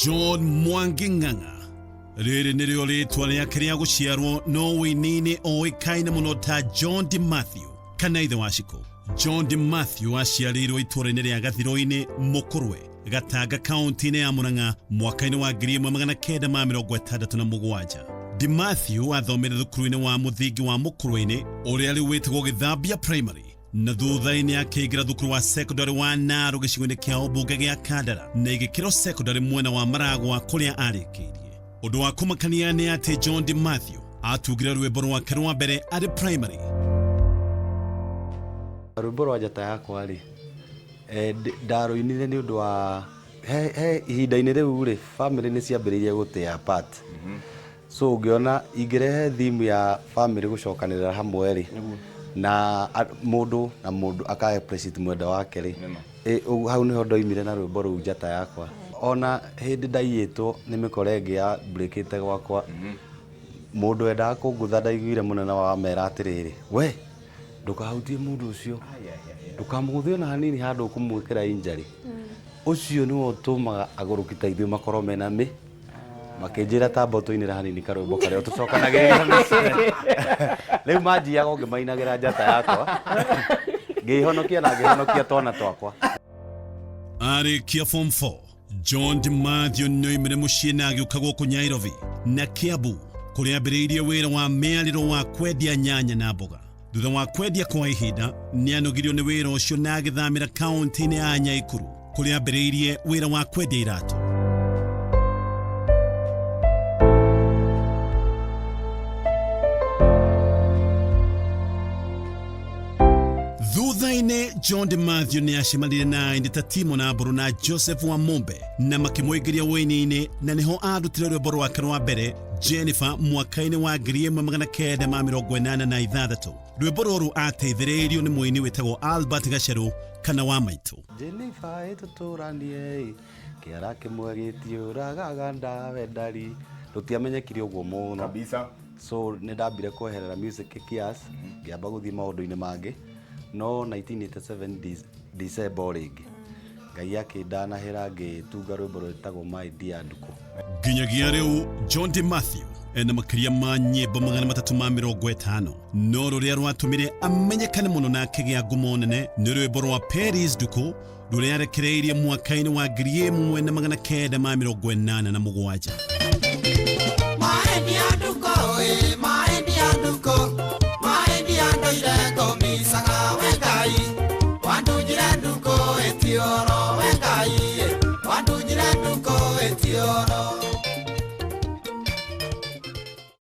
John Mwanginganga. Riri niryo ritwa riake ria guciarwo no wini-ini oikaine muno ta John Demathew kana ithe wa Shiku. John Demathew aciarirwo itura-ini ria Gathiro-ini Mukurwe, Gatanga kaunti-ini ya Murang'a mwaka-ini wa 1967. Demathew athomire thukuru-ini wa muthingi wa Mukurwe-ini uria riu witagwo Githambia Primary, na thutha-ini akĩingĩra thukuru wa secondary wa Naro gĩcigo-inĩ kĩa ũmbunge gĩa Kandara na igĩkĩro secondary mwena wa Maragwa kũrĩa arĩkĩirie. Ũndũ wa kũmakania nĩ atĩ John Demathew atugire rwĩmbo rwake rwa mbere arĩ primary. Rwĩmbo rwa njata yakwa rĩ ndarũinire nĩ ũndũ wa ihinda-inĩ rĩu rĩ family nĩ ciambĩrĩirie gũtear apart. So ũngĩona ingĩrehe theme ya family gũcokanĩrĩra hamwe rĩ na mũndũ aka appreciate mwenda wake rĩ hau nĩho ndoimire na rwĩmbo rũu njata yakwa. Ona hĩndĩ ndaiyĩtwo nĩ mĩkora ĩngĩ ya breakĩte gwakwa mũndũ endaga kũngũtha ndaiguire mũnene wa mera atĩrĩrĩ, we ndũkahutie mũndũ ũcio, ndũkamũgũthie ona hanini handũ ũkũmwĩkĩra injury. Ũcio nĩwo ũtũmaga agũrũkita ithuĩ makorwo mena makĩnjĩra tamba tũinĩra hanini karwĩmbo karĩa tũcokanagĩrĩra. Rĩu manjiaga ngĩmainagĩra njata yakwa ngĩhonokia na ngĩhonokia twana twakwa. Arĩkia form 4, John Demathew nĩoimire mũciĩ na agĩũka gũkũ Nairobi na Kiambu kũrĩa ambĩrĩirie wĩra wa mĩarĩro wa kwendia nyanya na mboga. Thutha wa kwendia kwa ihinda nĩanogirio nĩ wĩra ũcio na agĩthamĩra kaunti-inĩ ya Nyaikuru kũrĩa ambĩrĩirie wĩra wa kwendia iratũ. Thutha-inĩ John Demathew nĩ acemanire na aini ta Timo na Mburu na Joseph wa Mombe na makĩmũingĩria wĩini-inĩ na nĩho arutire rwĩmbo rwake rwa mbere Jennifer mwaka-inĩ wa 1986. Rwĩmbo rũrũ ateithĩrĩirio nĩ mũini wĩtagwo Albert Gacerũ kana wa maitũ. Jennifer tũtũranie kĩara kĩmwe gĩtiũragaga ndawendari rũtiamenyekire ũguo mũno kabisa. So nĩ ndambire kweherera music kiasi ngĩamba gũthiĩ maũndũ-inĩ mangĩ. No 1987 December rĩngĩ Ngai akĩndanahĩra ngĩtunga rwĩmbo rwĩtagwo My Dear Nduko. Nginyagia rĩu John Demathew ena makĩria ma nyĩmbo 350, no rũrĩa rwatũmire amenyekane mũno na akĩgĩa ngumo nene nĩ rwĩmbo rwa Paris Nduko rũrĩa arekereirie mwaka-inĩ wa 1987. My Dear Nduko, My Dear Nduko, My Dear Ndoire misaga wengai wandujire nduko etioro wengai wandujire nduko etioro.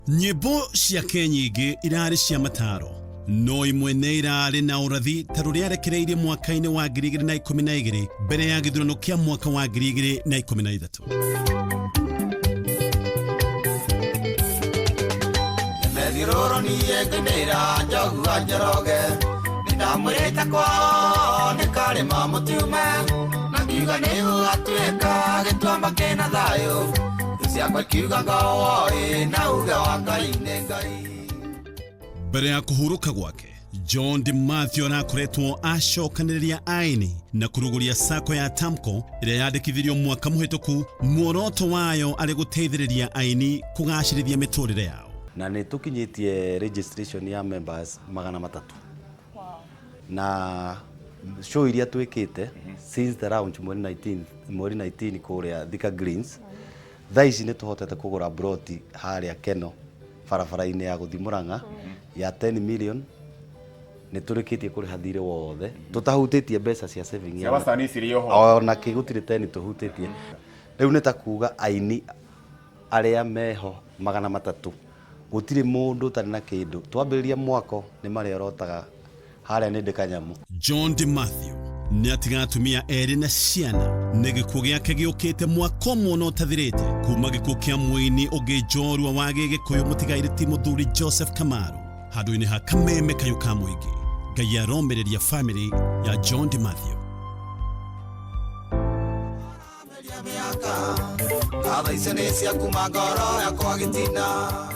Nyĩmbo ciake nyingĩ irarĩ cia mataro, no imwe nĩ irarĩ na ũrathi ta rũrĩa arekereirie mwaka-inĩ wa 2012 mbere ya gĩthurano kĩa mwaka wa 2013. Roro niye ngĩnĩra njogu wa Njoroge nĩndamwĩrĩte kwao nĩ karĩma mũtiume na kiuga nĩgũgatuĩka gĩtuamba kĩna thayũ ciakwa kiuga ngawoĩ na uge wa Ngai nĩ Ngai. Mbere ya kũhurũka gwake John Demathew arakoretwo acokanĩrĩria aini na kũrugũria sako ya Tamko ĩrĩa yandĩkithirio mwaka mũhĩtũku. Muoroto wayo arĩ gũteithĩrĩria aini kũgacĩrithia mĩtũrĩre yao na nĩ tũkinyĩtie registration ya members 300. Na show iria twĩkĩte since the launch mweri 19 kũrĩa Thika Greens, thaa ici nĩ tũhotete kũgũra broti harĩa Keno barabara-inĩ ya gũthiĩ Murang'a ya 10 million. Nĩ tũrĩkĩtie kũrĩha thirĩ wothe, tũtahutĩtie mbeca cia saving ya wasani cirĩ oho ona kĩgũtirĩ 10 tũhutĩtie. Rĩu nĩ ta kuuga aini arĩa meho 300 gũtirĩ mũndũ ũtarĩ na kĩndũ. Twambĩrĩria mwako nĩ marĩa rotaga harĩa nĩ ndĩkanyamu. John Demathew nĩ atiga atumia erĩ na ciana na gĩkuũ gĩake gĩũkĩte mwaka ũmwe na ũtathirĩte kuma gĩkuũ kĩa mũini ũngĩ njorua wa Gĩgĩkũyũ mũtigaire ti mũthuri Joseph Kamaru handũ-inĩ ha Kameme kayũ ka mũingĩ. Ngai aromereria family ya John Demathew. Katha ici nĩ ciaku ngoro yakwa gĩtina.